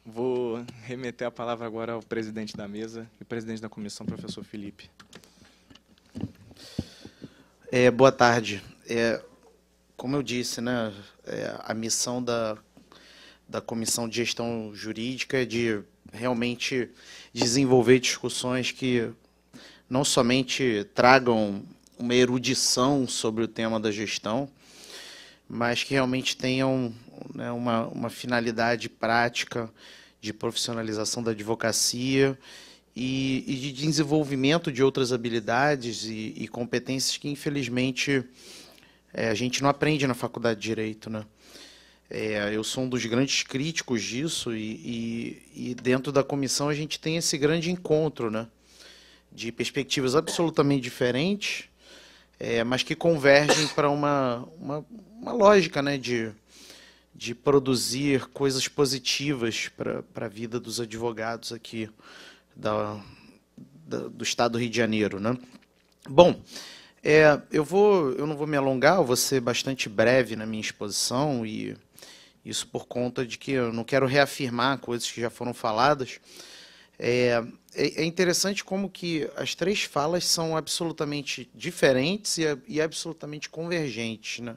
Vou remeter a palavra agora ao presidente da mesa e presidente da comissão, professor Felipe. Boa tarde. Como eu disse, né, a missão da Comissão de Gestão Jurídica é de realmente desenvolver discussões que não somente tragam uma erudição sobre o tema da gestão, mas que realmente tenham, né, uma finalidade prática de profissionalização da advocacia e de desenvolvimento de outras habilidades e competências que, infelizmente, a gente não aprende na faculdade de Direito, né? Eu sou um dos grandes críticos disso e dentro da comissão a gente tem esse grande encontro, né, de perspectivas absolutamente diferentes, mas que convergem para uma lógica, né, de produzir coisas positivas para a vida dos advogados aqui do Estado do Rio de Janeiro, né? Bom, eu não vou me alongar, eu vou ser bastante breve na minha exposição, e isso por conta de que eu não quero reafirmar coisas que já foram faladas. É interessante como que as três falas são absolutamente diferentes e absolutamente convergentes, né?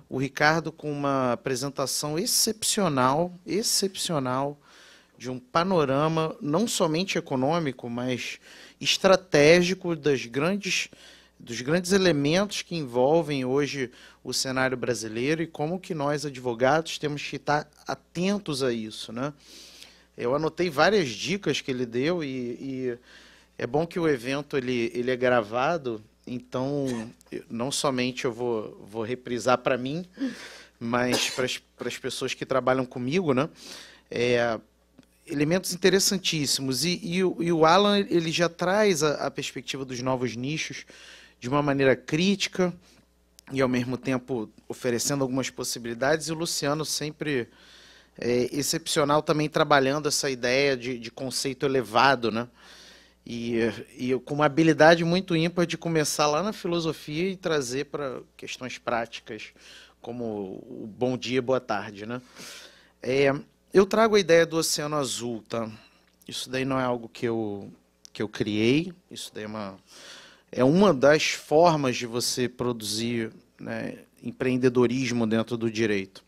O Ricardo com uma apresentação excepcional de um panorama não somente econômico, mas estratégico dos grandes elementos que envolvem hoje o cenário brasileiro e como que nós, advogados, temos que estar atentos a isso, né? Eu anotei várias dicas que ele deu e é bom que o evento ele é gravado, então não somente eu vou reprisar para mim, mas para as pessoas que trabalham comigo, né? Elementos interessantíssimos. E o Alan ele já traz a perspectiva dos novos nichos de uma maneira crítica e, ao mesmo tempo, oferecendo algumas possibilidades. E o Luciano sempre excepcional também trabalhando essa ideia de conceito elevado, né? E com uma habilidade muito ímpar de começar lá na filosofia e trazer para questões práticas, como o bom dia, boa tarde, né? Eu trago a ideia do Oceano Azul, tá? Isso daí não é algo que eu criei, isso daí é uma das formas de você produzir, né, empreendedorismo dentro do direito.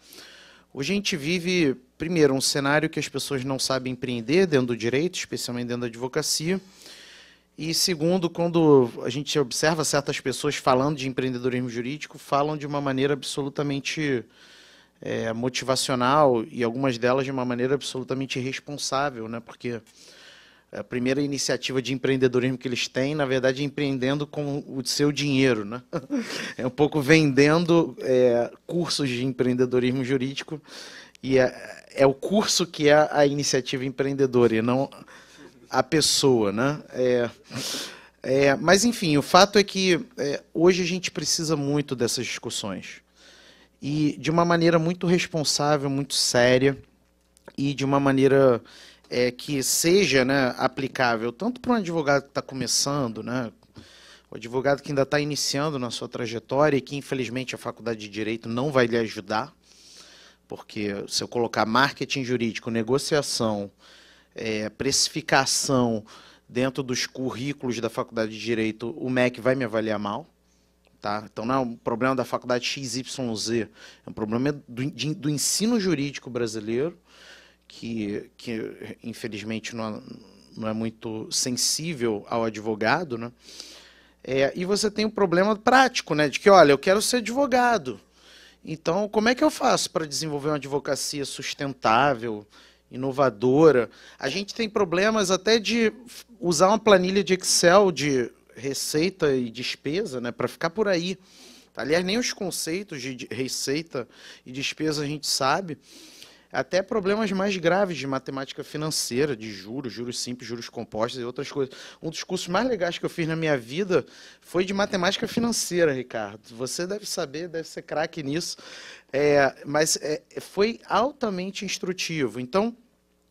Hoje a gente vive, primeiro, um cenário que as pessoas não sabem empreender dentro do direito, especialmente dentro da advocacia. E segundo, quando a gente observa certas pessoas falando de empreendedorismo jurídico, falam de uma maneira absolutamente motivacional e algumas delas de uma maneira absolutamente irresponsável, né? Porque a primeira iniciativa de empreendedorismo que eles têm, na verdade, é empreendendo com o seu dinheiro, né? É um pouco vendendo cursos de empreendedorismo jurídico, e é o curso que é a iniciativa empreendedora, e não a pessoa, né? Mas, enfim, o fato é que hoje a gente precisa muito dessas discussões, e de uma maneira muito responsável, muito séria, e de uma maneira que seja, né, aplicável tanto para um advogado que está começando, né, o advogado que ainda está iniciando na sua trajetória e que, infelizmente, a faculdade de Direito não vai lhe ajudar, porque se eu colocar marketing jurídico, negociação, precificação dentro dos currículos da faculdade de Direito, o MEC vai me avaliar mal. Tá? Então não é um problema da faculdade XYZ, é um problema do ensino jurídico brasileiro, que infelizmente não é muito sensível ao advogado, né? E você tem um problema prático, né? De que, olha, eu quero ser advogado, então como é que eu faço para desenvolver uma advocacia sustentável, inovadora? A gente tem problemas até de usar uma planilha de Excel de receita e despesa, né, para ficar por aí. Aliás, nem os conceitos de receita e despesa a gente sabe. Até problemas mais graves de matemática financeira, de juros, juros simples, juros compostos e outras coisas. Um dos cursos mais legais que eu fiz na minha vida foi de matemática financeira, Ricardo. Você deve saber, deve ser craque nisso, mas foi altamente instrutivo. Então,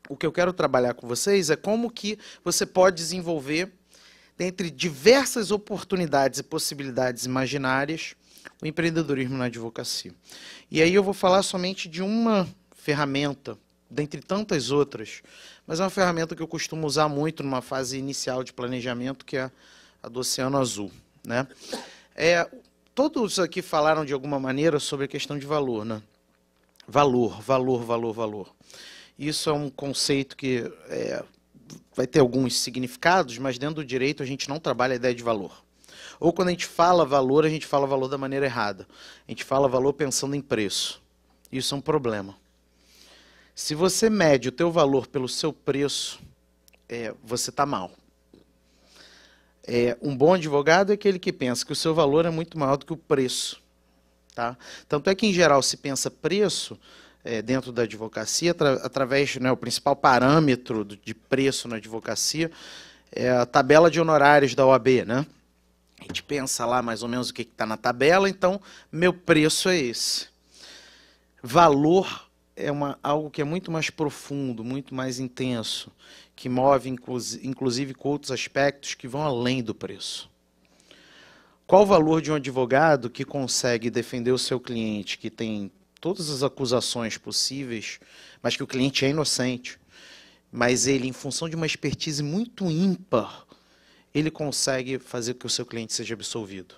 o que eu quero trabalhar com vocês é como que você pode desenvolver, dentre diversas oportunidades e possibilidades imaginárias, o empreendedorismo na advocacia. E aí eu vou falar somente de uma ferramenta, dentre tantas outras, mas é uma ferramenta que eu costumo usar muito numa fase inicial de planejamento, que é a do Oceano Azul, né? Todos aqui falaram de alguma maneira sobre a questão de valor, né? Valor, valor, valor, valor. Isso é um conceito que vai ter alguns significados, mas dentro do direito a gente não trabalha a ideia de valor. Ou quando a gente fala valor, a gente fala valor da maneira errada. A gente fala valor pensando em preço. Isso é um problema. Se você mede o teu valor pelo seu preço, você está mal. Um bom advogado é aquele que pensa que o seu valor é muito maior do que o preço. Tá? Tanto é que, em geral, se pensa preço dentro da advocacia, através, né, o principal parâmetro de preço na advocacia é a tabela de honorários da OAB, né? A gente pensa lá mais ou menos o que está na tabela, então meu preço é esse. Valor é algo que é muito mais profundo, muito mais intenso, que move inclusive com outros aspectos que vão além do preço. Qual o valor de um advogado que consegue defender o seu cliente, que tem todas as acusações possíveis, mas que o cliente é inocente, mas ele, em função de uma expertise muito ímpar, ele consegue fazer com que o seu cliente seja absolvido?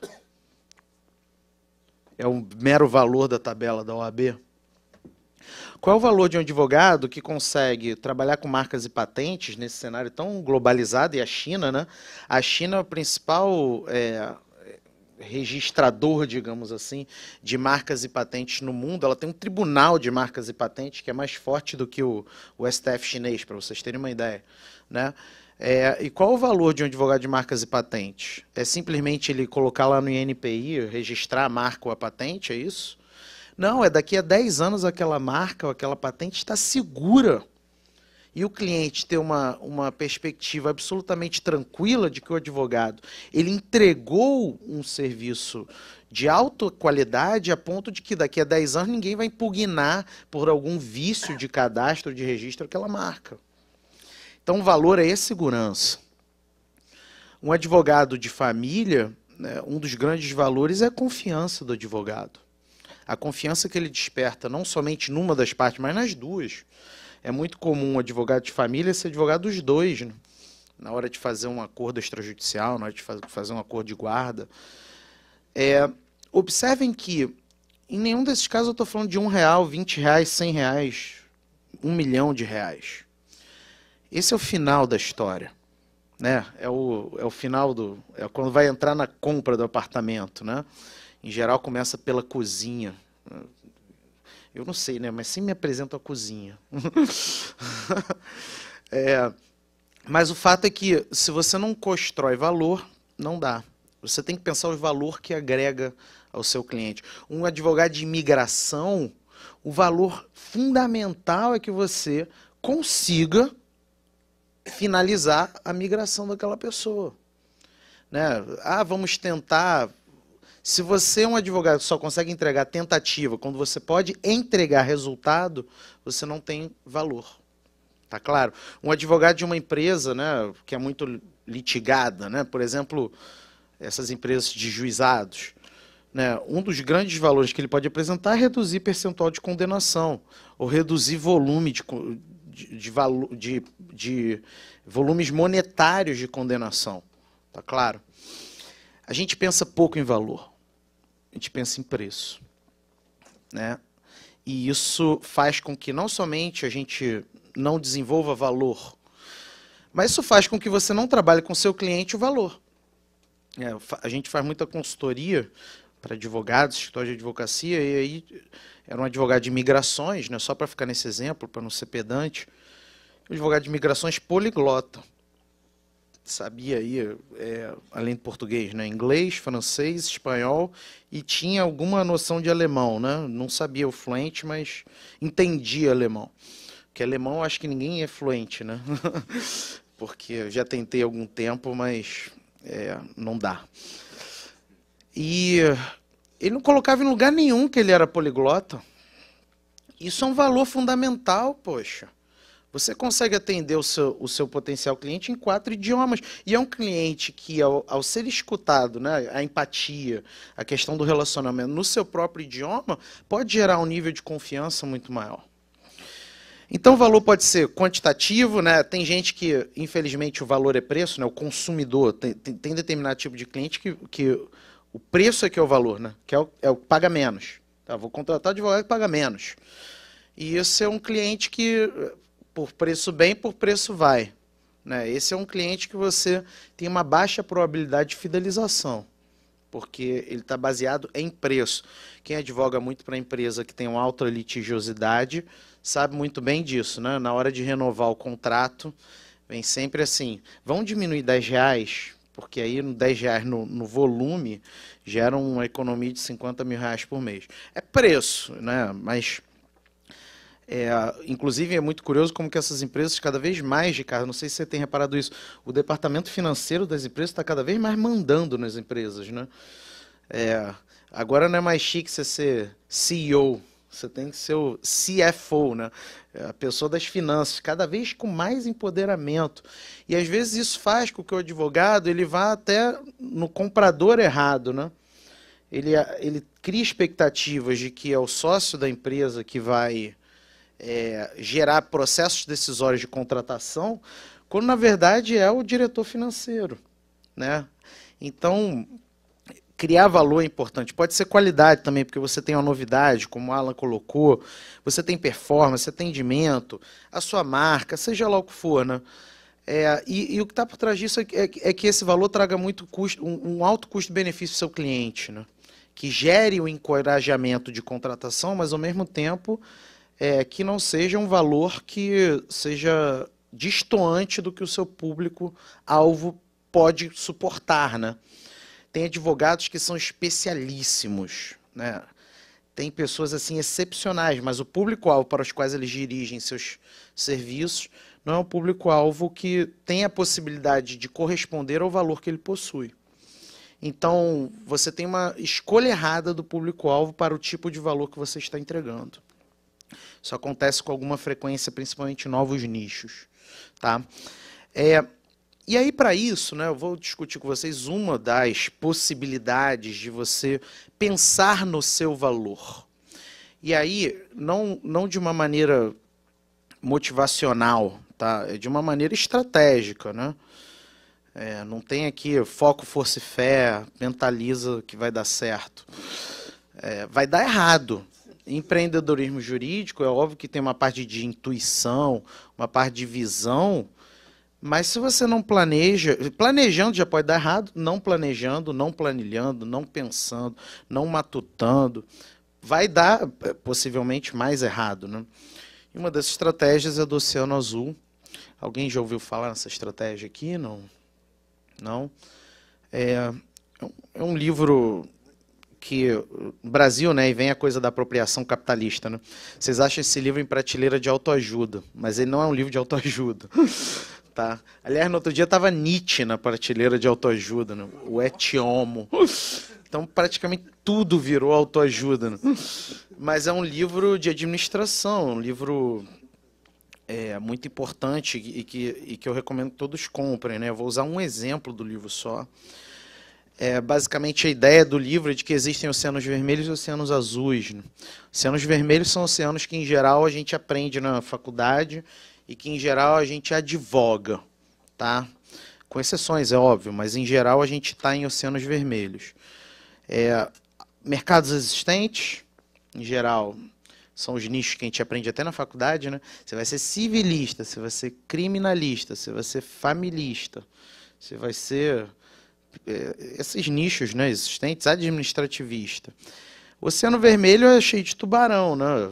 É o mero valor da tabela da OAB? Qual é o valor de um advogado que consegue trabalhar com marcas e patentes nesse cenário tão globalizado? E a China, né? A China é o principal registrador, digamos assim, de marcas e patentes no mundo. Ela tem um tribunal de marcas e patentes que é mais forte do que o STF chinês, para vocês terem uma ideia, né? E qual o valor de um advogado de marcas e patentes? É simplesmente ele colocar lá no INPI, registrar a marca ou a patente, é isso? Não, daqui a 10 anos aquela marca ou aquela patente está segura. E o cliente ter uma perspectiva absolutamente tranquila de que o advogado ele entregou um serviço de alta qualidade a ponto de que daqui a 10 anos ninguém vai impugnar por algum vício de cadastro, de registro, aquela marca. Então o valor é segurança. Um advogado de família, né, um dos grandes valores é a confiança do advogado. A confiança que ele desperta não somente numa das partes, mas nas duas. É muito comum um advogado de família ser advogado dos dois, né? Na hora de fazer um acordo extrajudicial, na hora de fazer um acordo de guarda. Observem que em nenhum desses casos eu estou falando de R$1, R$20, R$100, R$1 milhão. Esse é o final da história, né? É o final quando vai entrar na compra do apartamento, né? Em geral começa pela cozinha. Eu não sei, né? Mas sempre me apresentam a cozinha. Mas o fato é que se você não constrói valor, não dá. Você tem que pensar o valor que agrega ao seu cliente. Um advogado de imigração, o valor fundamental é que você consiga finalizar a migração daquela pessoa, né? Vamos tentar. Se você é um advogado que só consegue entregar tentativa, quando você pode entregar resultado, você não tem valor. Tá claro? Um advogado de uma empresa, né, que é muito litigada, né, por exemplo, essas empresas de juizados, né, um dos grandes valores que ele pode apresentar é reduzir percentual de condenação, ou reduzir volume de volumes monetários de condenação. Tá claro? A gente pensa pouco em valor. A gente pensa em preço, né? E isso faz com que não somente a gente não desenvolva valor, mas isso faz com que você não trabalhe com o seu cliente o valor. A gente faz muita consultoria para advogados, escritório de advocacia, e aí era um advogado de imigrações, né? Só para ficar nesse exemplo, para não ser pedante, um advogado de imigrações poliglota. Sabia aí, além do português, né, inglês, francês, espanhol, e tinha alguma noção de alemão, né? Não sabia o fluente, mas entendia alemão. Porque alemão eu acho que ninguém é fluente, né? Porque eu já tentei há algum tempo, mas não dá. E ele não colocava em lugar nenhum que ele era poliglota. Isso é um valor fundamental, poxa. Você consegue atender o seu potencial cliente em 4 idiomas. E é um cliente que, ao ser escutado, né, a empatia, a questão do relacionamento no seu próprio idioma, pode gerar um nível de confiança muito maior. Então, o valor pode ser quantitativo, né? Tem gente que, infelizmente, o valor é preço, né? O consumidor, tem determinado tipo de cliente que o preço é que é o valor, né? Que é o que paga menos. Tá? Vou contratar advogado que paga menos. E esse é um cliente que, por preço bem, por preço vai. Né? Esse é um cliente que você tem uma baixa probabilidade de fidelização, porque ele está baseado em preço. Quem advoga muito para a empresa que tem uma alta litigiosidade sabe muito bem disso, né? Na hora de renovar o contrato, vem sempre assim, vão diminuir R$10, porque aí no R$10 no volume gera uma economia de R$50 mil por mês. É preço, né? Mas, inclusive, é muito curioso como que essas empresas cada vez mais, Ricardo, não sei se você tem reparado isso, o departamento financeiro das empresas está cada vez mais mandando nas empresas, né? Agora não é mais chique você ser CEO, você tem que ser o CFO, né? A pessoa das finanças, cada vez com mais empoderamento. E às vezes isso faz com que o advogado ele vá até no comprador errado, né? Ele cria expectativas de que é o sócio da empresa que vai gerar processos decisórios de contratação, quando na verdade é o diretor financeiro, né? Então, criar valor é importante. Pode ser qualidade também, porque você tem uma novidade, como o Alan colocou, você tem performance, atendimento, a sua marca, seja lá o que for, né? E o que está por trás disso é que esse valor traga muito custo, um alto custo-benefício para o seu cliente, né? Que gere o encorajamento de contratação, mas ao mesmo tempo que não seja um valor que seja destoante do que o seu público-alvo pode suportar, né? Tem advogados que são especialíssimos, né? Tem pessoas assim excepcionais, mas o público-alvo para os quais eles dirigem seus serviços não é um público-alvo que tem a possibilidade de corresponder ao valor que ele possui. Então, você tem uma escolha errada do público-alvo para o tipo de valor que você está entregando. Isso acontece com alguma frequência, principalmente em novos nichos. Tá? E aí, para isso, né, eu vou discutir com vocês uma das possibilidades de você pensar no seu valor. E aí, não de uma maneira motivacional, tá? É de uma maneira estratégica, né? Não tem aqui foco, força e fé, mentaliza que vai dar certo. Vai dar errado. Empreendedorismo jurídico, é óbvio que tem uma parte de intuição, uma parte de visão, mas se você não planeja, planejando já pode dar errado, não planejando, não planilhando, não pensando, não matutando, vai dar possivelmente mais errado, né? E uma das estratégias é do Oceano Azul. Alguém já ouviu falar nessa estratégia aqui? Não? Não? É um livro que o Brasil, né, e vem a coisa da apropriação capitalista, né? Vocês acham esse livro em prateleira de autoajuda, mas ele não é um livro de autoajuda. Tá? Aliás, no outro dia estava Nietzsche na prateleira de autoajuda, né? O Et Homo. Então, praticamente tudo virou autoajuda, né? Mas é um livro de administração, um livro muito importante e que eu recomendo que todos comprem, né? Eu vou usar um exemplo do livro só. Basicamente, a ideia do livro é de que existem oceanos vermelhos e oceanos azuis, né? Oceanos vermelhos são oceanos que, em geral, a gente aprende na faculdade e que, em geral, a gente advoga, tá? Com exceções, é óbvio, mas, em geral, a gente está em oceanos vermelhos. Mercados existentes, em geral, são os nichos que a gente aprende até na faculdade, né? Você vai ser civilista, você vai ser criminalista, você vai ser familista, você vai ser esses nichos, né, existentes, administrativista. O Oceano Vermelho é cheio de tubarão, né?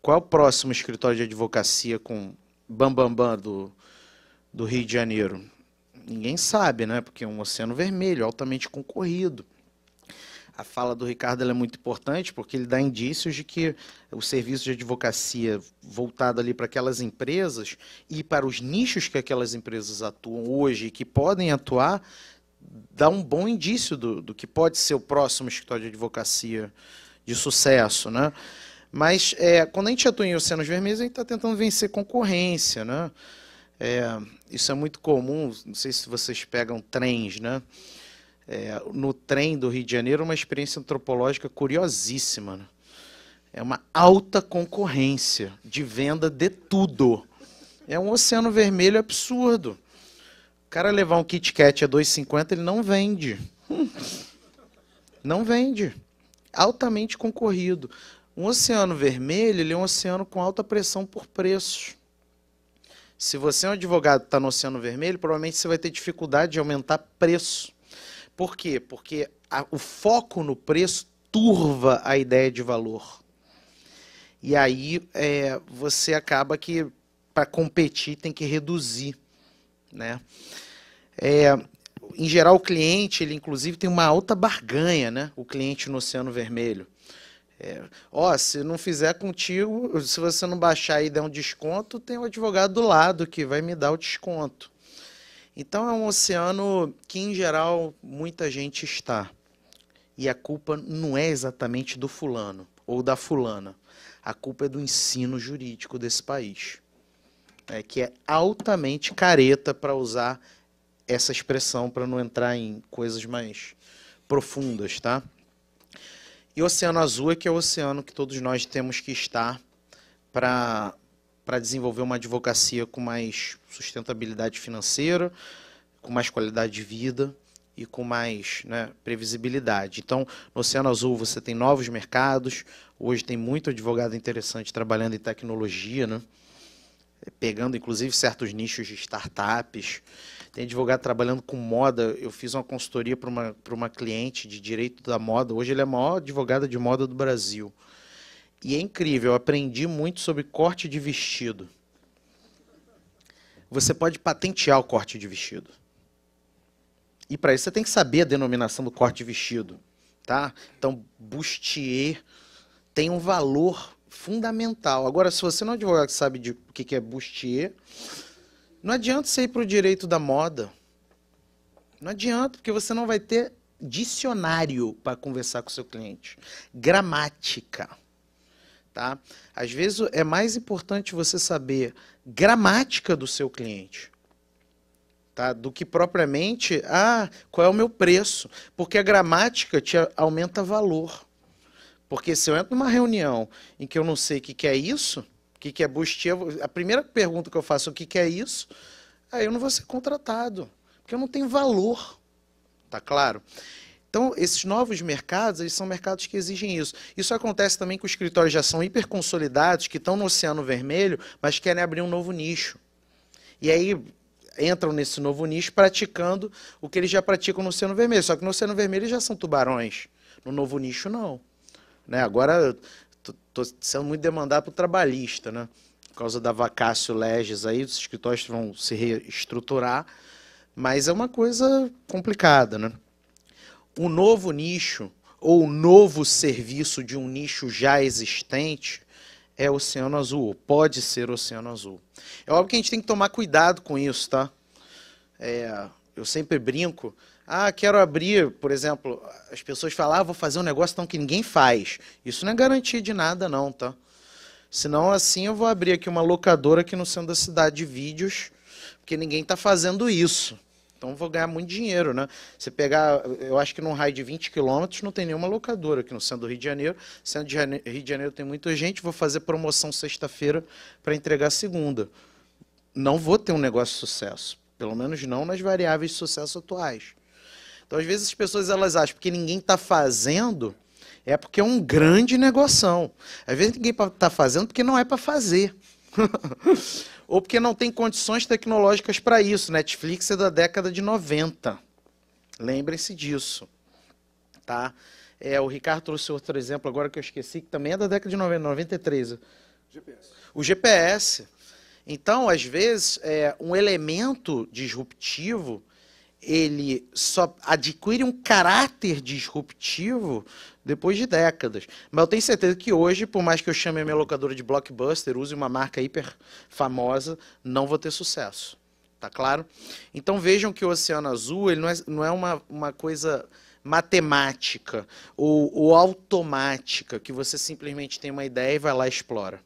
Qual é o próximo escritório de advocacia com bambambam do Rio de Janeiro? Ninguém sabe, né? Porque é um Oceano Vermelho, altamente concorrido. A fala do Ricardo é muito importante porque ele dá indícios de que o serviço de advocacia voltado ali para aquelas empresas e para os nichos que aquelas empresas atuam hoje e que podem atuar, dá um bom indício do que pode ser o próximo escritório de advocacia de sucesso, né? Mas quando a gente atua em oceanos vermelhos, a gente está tentando vencer concorrência, né? Isso é muito comum, não sei se vocês pegam trens, né? No trem do Rio de Janeiro, uma experiência antropológica curiosíssima, né? É uma alta concorrência de venda de tudo. É um oceano vermelho absurdo. O cara levar um Kit Kat a 2,50, ele não vende. Não vende. Altamente concorrido. Um oceano vermelho, ele é um oceano com alta pressão por preços. Se você é um advogado que está no oceano vermelho, provavelmente você vai ter dificuldade de aumentar preço. Por quê? Porque o foco no preço turva a ideia de valor. E aí você acaba que, para competir, tem que reduzir, né? Em geral, o cliente, ele inclusive tem uma alta barganha, né? O cliente no oceano vermelho. Se não fizer contigo, se você não baixar e der um desconto, tem um advogado do lado que vai me dar o desconto. Então é um oceano que, em geral, muita gente está. E a culpa não é exatamente do fulano ou da fulana. A culpa é do ensino jurídico desse país, que é altamente careta, para usar essa expressão, para não entrar em coisas mais profundas, tá? E o Oceano Azul é que é o oceano que todos nós temos que estar para desenvolver uma advocacia com mais sustentabilidade financeira, com mais qualidade de vida e com mais, né, previsibilidade. Então, no Oceano Azul você tem novos mercados. Hoje tem muito advogado interessante trabalhando em tecnologia, né? Pegando inclusive certos nichos de startups. Tem advogado trabalhando com moda. Eu fiz uma consultoria para uma cliente de direito da moda. Hoje ele é a maior advogada de moda do Brasil. E é incrível, eu aprendi muito sobre corte de vestido. Você pode patentear o corte de vestido. E para isso você tem que saber a denominação do corte de vestido, tá? Então, bustier tem um valor fundamental. Agora, se você não é um advogado que sabe o que é bustier, não adianta você ir para o direito da moda. Não adianta, porque você não vai ter dicionário para conversar com o seu cliente. Gramática. Tá? Às vezes é mais importante você saber gramática do seu cliente, tá? Do que propriamente, qual é o meu preço. Porque a gramática te aumenta valor. Porque se eu entro numa reunião em que eu não sei o que é isso, o que é bustier, a primeira pergunta que eu faço é o que é isso, aí eu não vou ser contratado, porque eu não tenho valor. Tá claro? Então, esses novos mercados, eles são mercados que exigem isso. Isso acontece também com escritórios de ação hiperconsolidados, que estão no Oceano Vermelho, mas querem abrir um novo nicho. E aí entram nesse novo nicho praticando o que eles já praticam no Oceano Vermelho. Só que no Oceano Vermelho eles já são tubarões. No novo nicho, não. Né? Agora, estou sendo muito demandado para o trabalhista, né? Por causa da vacácio legis, aí os escritórios vão se reestruturar, mas é uma coisa complicada, né? O novo nicho, ou o novo serviço de um nicho já existente, é o Oceano Azul, pode ser o Oceano Azul. É óbvio que a gente tem que tomar cuidado com isso, tá? Eu sempre brinco, quero abrir, por exemplo, as pessoas falam, vou fazer um negócio então que ninguém faz. Isso não é garantia de nada não, tá? Senão assim eu vou abrir aqui uma locadora aqui no centro da cidade de vídeos, porque ninguém está fazendo isso. Então vou ganhar muito dinheiro, né? Você pegar, eu acho que num raio de 20 quilômetros não tem nenhuma locadora aqui no centro do Rio de Janeiro. No centro de Rio de Janeiro tem muita gente, vou fazer promoção sexta-feira para entregar segunda. Não vou ter um negócio de sucesso. Pelo menos não nas variáveis de sucesso atuais. Então, às vezes, as pessoas elas acham que ninguém está fazendo, é porque é um grande negoção. Às vezes, ninguém está fazendo porque não é para fazer. Ou porque não tem condições tecnológicas para isso. Netflix é da década de 90. Lembrem-se disso. Tá? O Ricardo trouxe outro exemplo agora que eu esqueci, que também é da década de 90, 93. GPS. O GPS. Então, às vezes, um elemento disruptivo, ele só adquire um caráter disruptivo depois de décadas. Mas eu tenho certeza que hoje, por mais que eu chame a minha locadora de blockbuster, use uma marca hiper famosa, não vou ter sucesso. Tá claro? Então vejam que o Oceano Azul ele não é uma coisa matemática ou automática, que você simplesmente tem uma ideia e vai lá e explora.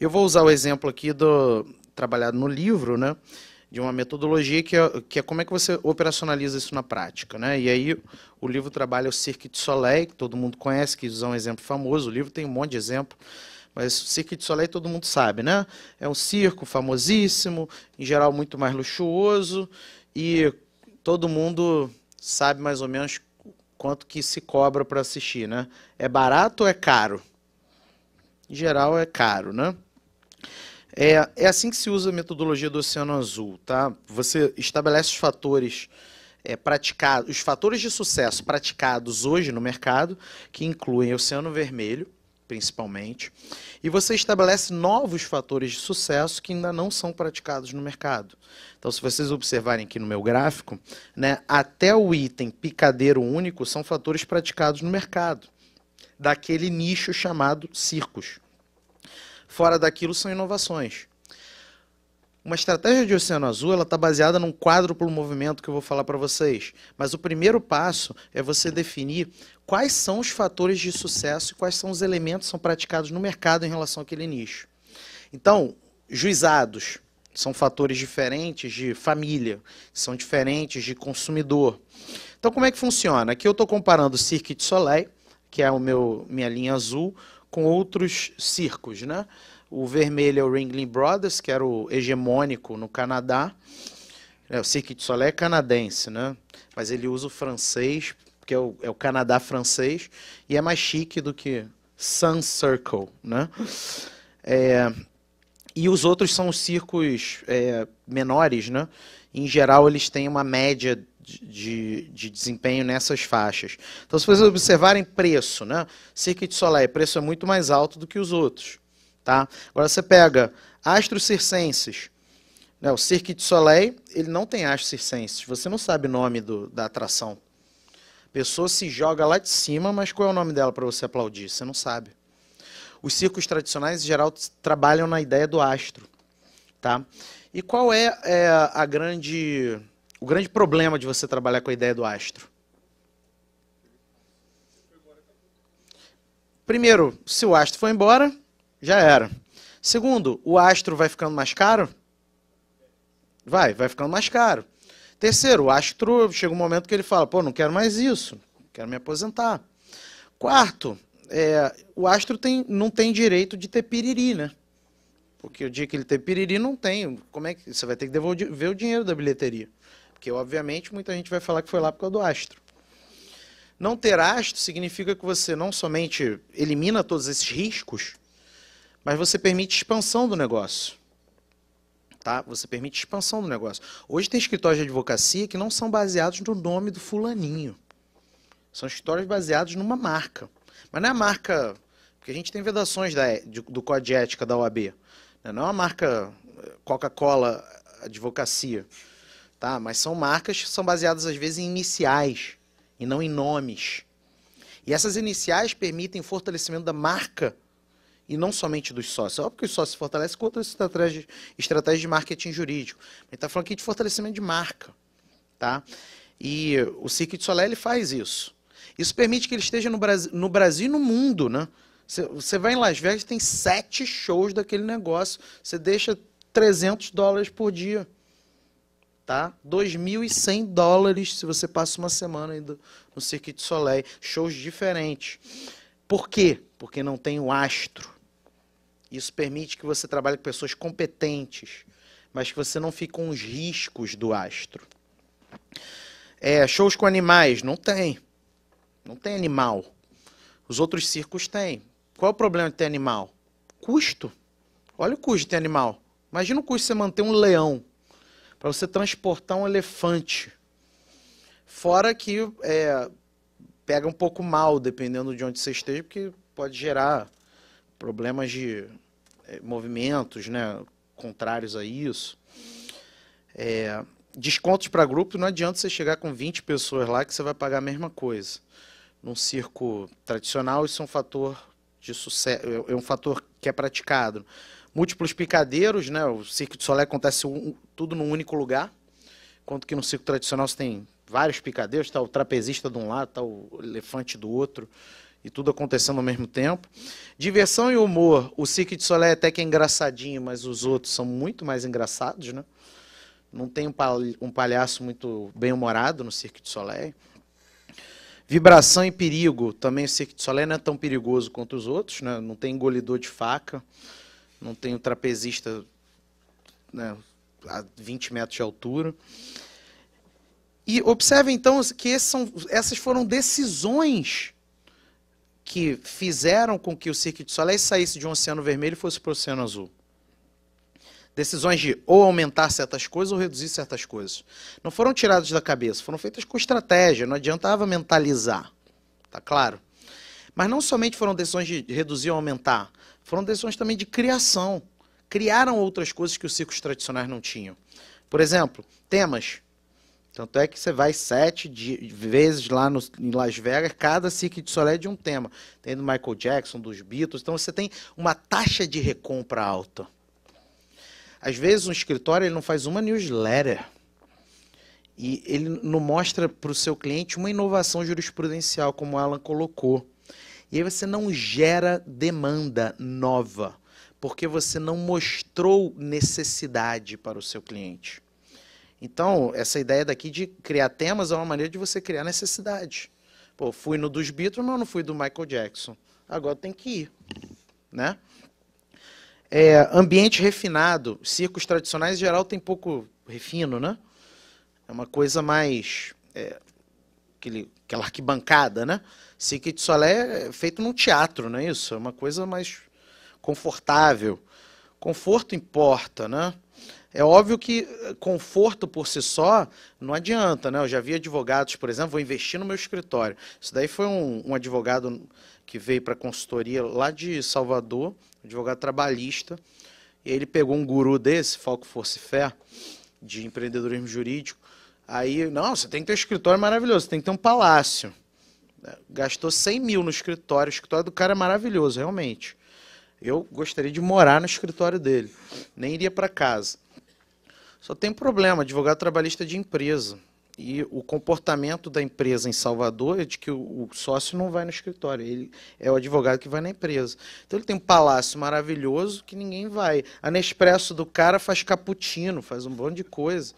Eu vou usar o exemplo aqui trabalhado no livro, né, de uma metodologia que é como é que você operacionaliza isso na prática, né? E aí o livro trabalha o Cirque du Soleil, que todo mundo conhece, que usa um exemplo famoso. O livro tem um monte de exemplo, mas o Cirque du Soleil todo mundo sabe, né? É um circo famosíssimo, em geral muito mais luxuoso, e todo mundo sabe mais ou menos quanto que se cobra para assistir, né? É barato ou é caro? Em geral é caro, né? É assim que se usa a metodologia do Oceano Azul, tá? Você estabelece os fatores praticados, os fatores de sucesso praticados hoje no mercado, que incluem o Oceano Vermelho, principalmente, e você estabelece novos fatores de sucesso que ainda não são praticados no mercado. Então, se vocês observarem aqui no meu gráfico, né, até o item picadeiro único são fatores praticados no mercado, daquele nicho chamado circos. Fora daquilo são inovações. Uma estratégia de Oceano Azul está baseada num quádruplo movimento que eu vou falar para vocês. Mas o primeiro passo é você definir quais são os fatores de sucesso e quais são os elementos que são praticados no mercado em relação àquele nicho. Então, juizados são fatores diferentes de família, são diferentes de consumidor. Então, como é que funciona? Aqui eu estou comparando o Cirque du Soleil, que é minha linha azul, com outros circos, né? O vermelho é o Ringling Brothers, que era o hegemônico no Canadá. O Cirque du Soleil é canadense, né? Mas ele usa o francês, porque é o Canadá francês, e é mais chique do que Sun Circle, né? E os outros são os circos menores, né? Em geral, eles têm uma média de desempenho nessas faixas. Então, se vocês observarem preço, né? Cirque du Soleil, preço é muito mais alto do que os outros. Tá? Agora você pega astros circenses. Né? O Cirque du Soleil, ele não tem astros circenses. Você não sabe o nome da atração. A pessoa se joga lá de cima, mas qual é o nome dela para você aplaudir? Você não sabe. Os circos tradicionais, em geral, trabalham na ideia do astro. Tá? E qual é o grande problema de você trabalhar com a ideia do astro? Primeiro, se o astro for embora, já era. Segundo, o astro vai ficando mais caro? Vai ficando mais caro. Terceiro, o astro chega um momento que ele fala, pô, não quero mais isso, quero me aposentar. Quarto, o astro não tem direito de ter piriri, né? Porque o dia que ele ter piriri, não tem. Como é que você vai ter que devolver o dinheiro da bilheteria? Porque, obviamente, muita gente vai falar que foi lá por causa do astro. Não ter astro significa que você não somente elimina todos esses riscos, mas você permite expansão do negócio. Tá? Você permite expansão do negócio. Hoje tem escritórios de advocacia que não são baseados no nome do fulaninho. São escritórios baseados numa marca. Mas não é a marca... Porque a gente tem vedações do Código de Ética da OAB. Não é uma marca Coca-Cola Advocacia. Tá? Mas são marcas que são baseadas, às vezes, em iniciais e não em nomes. E essas iniciais permitem o fortalecimento da marca e não somente dos sócios. É óbvio que os sócios se fortalecem com outras estratégias de marketing jurídico. A gente está falando aqui de fortalecimento de marca. Tá? E o Cirque du Soleil ele faz isso. Isso permite que ele esteja no Brasil e no mundo. Né? Você vai em Las Vegas, tem 7 shows daquele negócio. Você deixa $300 por dia. Tá? $2.100 se você passa uma semana no Cirque du Soleil. Shows diferentes. Por quê? Porque não tem o astro. Isso permite que você trabalhe com pessoas competentes, mas que você não fique com os riscos do astro. Shows com animais? Não tem. Não tem animal. Os outros circos têm. Qual é o problema de ter animal? Custo. Olha o custo de ter animal. Imagina o custo de você manter um leão, para você transportar um elefante. Fora que pega um pouco mal, dependendo de onde você esteja, porque pode gerar problemas de movimentos, né, contrários a isso. Descontos para grupo, não adianta você chegar com 20 pessoas lá que você vai pagar a mesma coisa. Num circo tradicional, isso é um fator de sucesso, é um fator que é praticado. Múltiplos picadeiros, né, o Cirque du Soleil acontece tudo num único lugar, enquanto que no circo tradicional você tem vários picadeiros, está o trapezista de um lado, está o elefante do outro, e tudo acontecendo ao mesmo tempo. Diversão e humor. O Cirque du Soleil até que é engraçadinho, mas os outros são muito mais engraçados, né? Não tem um palhaço muito bem-humorado no Cirque du Soleil. Vibração e perigo. Também o Cirque du Soleil não é tão perigoso quanto os outros, né? Não tem engolidor de faca, não tem o trapezista, né, a 20 metros de altura. E observe, então, que essas foram decisões que fizeram com que o Cirque du Soleil saísse de um oceano vermelho e fosse para o oceano azul. Decisões de ou aumentar certas coisas ou reduzir certas coisas. Não foram tiradas da cabeça, foram feitas com estratégia, não adiantava mentalizar, tá claro? Mas não somente foram decisões de reduzir ou aumentar, foram decisões também de criação. Criaram outras coisas que os circos tradicionais não tinham. Por exemplo, temas. Tanto é que você vai 7 vezes lá em Las Vegas, cada Cirque du Soleil é de um tema. Tem do Michael Jackson, dos Beatles, então você tem uma taxa de recompra alta. Às vezes, um escritório ele não faz uma newsletter e ele não mostra para o seu cliente uma inovação jurisprudencial, como o Alan colocou. E aí você não gera demanda nova, porque você não mostrou necessidade para o seu cliente. Então, essa ideia daqui de criar temas é uma maneira de você criar necessidade. Pô, fui no dos Beatles, mas não fui do Michael Jackson. Agora tem que ir, né? Ambiente refinado. Circos tradicionais, em geral, tem pouco refino, né? É uma coisa mais... aquela arquibancada, né? Cirque du Soleil é feito num teatro, não é isso? É uma coisa mais confortável. Conforto importa, né? É óbvio que conforto por si só não adianta, né? Eu já vi advogados, por exemplo, vou investir no meu escritório. Isso daí foi um advogado que veio para a consultoria lá de Salvador, advogado trabalhista, e ele pegou um guru desse, Falco Força e Fé, de empreendedorismo jurídico. Aí, não, você tem que ter um escritório maravilhoso, você tem que ter um palácio. Gastou 100 mil no escritório, o escritório do cara é maravilhoso, realmente. Eu gostaria de morar no escritório dele, nem iria para casa. Só tem um problema, advogado trabalhista de empresa. E o comportamento da empresa em Salvador é de que o sócio não vai no escritório, ele é o advogado que vai na empresa. Então ele tem um palácio maravilhoso que ninguém vai. A Nespresso do cara faz cappuccino, faz um monte de coisa.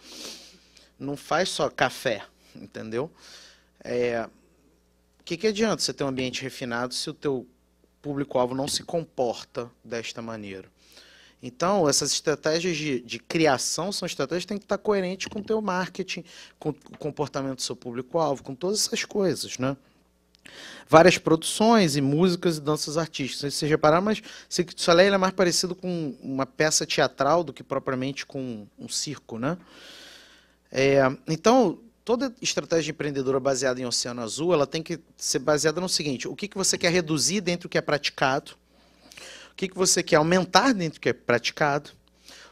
Não faz só café, entendeu? O que adianta você ter um ambiente refinado se o teu público-alvo não se comporta desta maneira? Então, essas estratégias de criação são estratégias que têm que estar coerentes com o teu marketing, com o comportamento do seu público-alvo, com todas essas coisas, né? Várias produções e músicas e danças artísticas. Não sei se vocês repararam, mas Cirque du Soleil é mais parecido com uma peça teatral do que propriamente com um circo, né? Então, toda estratégia empreendedora baseada em Oceano Azul, ela tem que ser baseada no seguinte: o que você quer reduzir dentro do que é praticado, o que você quer aumentar dentro do que é praticado,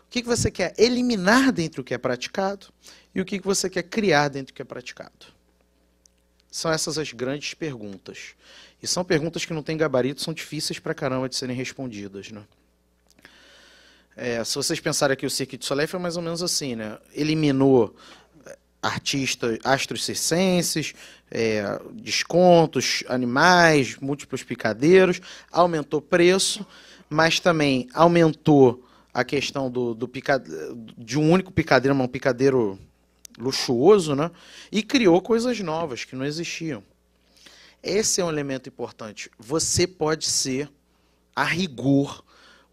o que você quer eliminar dentro do que é praticado e o que você quer criar dentro do que é praticado. São essas as grandes perguntas. E são perguntas que não têm gabarito, são difíceis pra caramba de serem respondidas, né? Se vocês pensarem aqui, o Cirque du Soleil foi mais ou menos assim, né? Eliminou artistas, astros circenses, descontos, animais, múltiplos picadeiros, aumentou preço, mas também aumentou a questão de um único picadeiro, um picadeiro luxuoso, né? E criou coisas novas que não existiam. Esse é um elemento importante. Você pode ser, a rigor,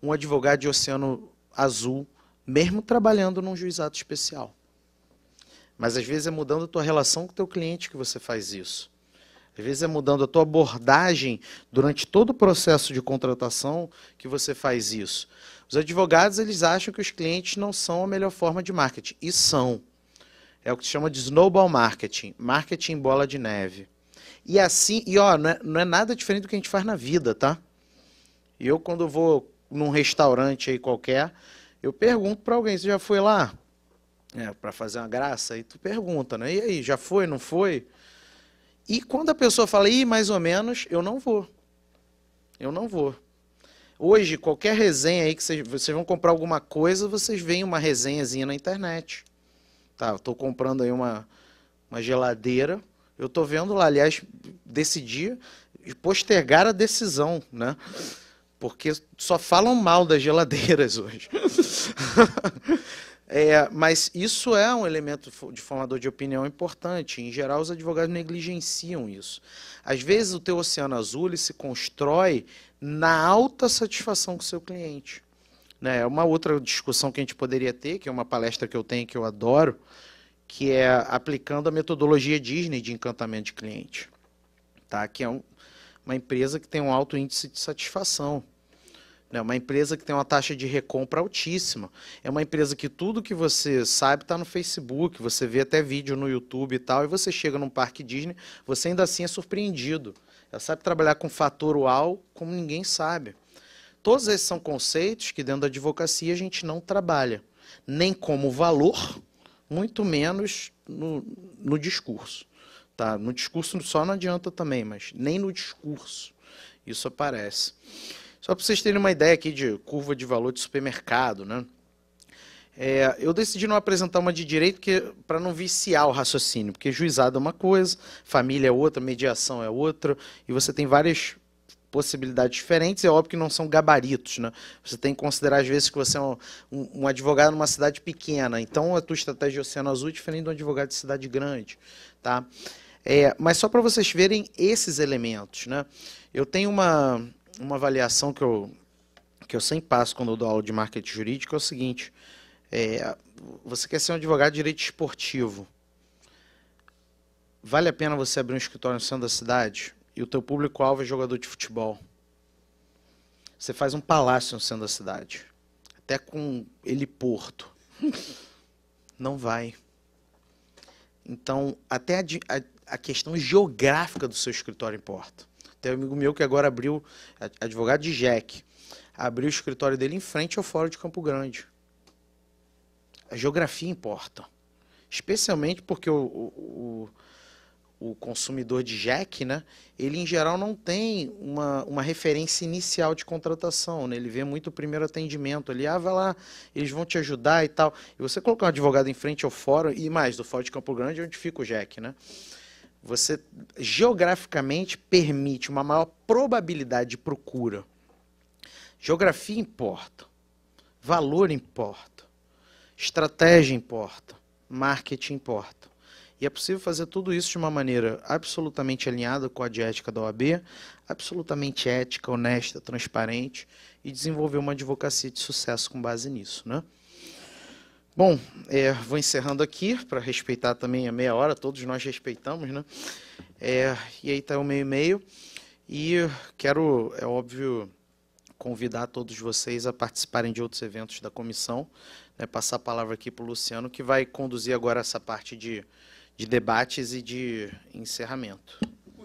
um advogado de Oceano Azul, mesmo trabalhando num juizado especial. Mas às vezes é mudando a tua relação com o teu cliente que você faz isso. Às vezes é mudando a tua abordagem durante todo o processo de contratação que você faz isso. Os advogados, eles acham que os clientes não são a melhor forma de marketing. E são. É o que se chama de snowball marketing, marketing bola de neve. E assim, não é nada diferente do que a gente faz na vida, tá? Eu, quando vou num restaurante aí qualquer, eu pergunto para alguém: você já foi lá? Para fazer uma graça, aí tu pergunta, né? E aí, já foi, não foi? E quando a pessoa fala, mais ou menos, eu não vou. Eu não vou. Hoje, qualquer resenha aí que vocês vão comprar alguma coisa, vocês veem uma resenhazinha na internet. Tá, eu estou comprando aí uma geladeira, eu estou vendo lá, aliás, decidi postergar a decisão, né? Porque só falam mal das geladeiras hoje. Mas isso é um elemento de formador de opinião importante. Em geral, os advogados negligenciam isso. Às vezes, o teu oceano azul ele se constrói na alta satisfação com o seu cliente. Né? É uma outra discussão que a gente poderia ter, que é uma palestra que eu tenho que eu adoro, que é aplicando a metodologia Disney de encantamento de cliente. Tá? Que é uma empresa que tem um alto índice de satisfação. É uma empresa que tem uma taxa de recompra altíssima. É uma empresa que tudo que você sabe está no Facebook, você vê até vídeo no YouTube e tal, e você chega num parque Disney, você ainda assim é surpreendido. Ela sabe trabalhar com fator UAU como ninguém sabe. Todos esses são conceitos que dentro da advocacia a gente não trabalha. Nem como valor, muito menos no discurso. Tá? No discurso só não adianta também, mas nem no discurso isso aparece. Só para vocês terem uma ideia aqui de curva de valor de supermercado, né? Eu decidi não apresentar uma de direito para não viciar o raciocínio, porque juizado é uma coisa, família é outra, mediação é outra, e você tem várias possibilidades diferentes, é óbvio que não são gabaritos, né? Você tem que considerar, às vezes, que você é um advogado numa cidade pequena, então a tua estratégia de Oceano Azul é diferente de um advogado de cidade grande, tá? Mas só para vocês verem esses elementos, né? Eu tenho uma avaliação que eu sempre passo quando eu dou aula de marketing jurídico, é o seguinte, você quer ser um advogado de direito esportivo, vale a pena você abrir um escritório no centro da cidade e o teu público-alvo é jogador de futebol? Você faz um palácio no centro da cidade, até com heliporto, não vai. Então, até a questão geográfica do seu escritório importa. Tem um amigo meu que agora abriu, advogado de JEC, abriu o escritório dele em frente ao Fórum de Campo Grande. A geografia importa. Especialmente porque o consumidor de JEC, né, ele em geral não tem uma referência inicial de contratação. Né? Ele vê muito o primeiro atendimento ali, vai lá, eles vão te ajudar e tal. E você colocar um advogado em frente ao Fórum, e mais, do Fórum de Campo Grande, onde fica o JEC, né? Você geograficamente permite uma maior probabilidade de procura. Geografia importa, valor importa, estratégia importa, marketing importa. E é possível fazer tudo isso de uma maneira absolutamente alinhada com a de ética da OAB, absolutamente ética, honesta, transparente, e desenvolver uma advocacia de sucesso com base nisso, né? Bom, vou encerrando aqui, para respeitar também a meia hora, todos nós respeitamos, né? E aí está o meu e-mail, e quero, é óbvio, convidar todos vocês a participarem de outros eventos da comissão, né? Passar a palavra aqui para o Luciano, que vai conduzir agora essa parte de debates e de encerramento.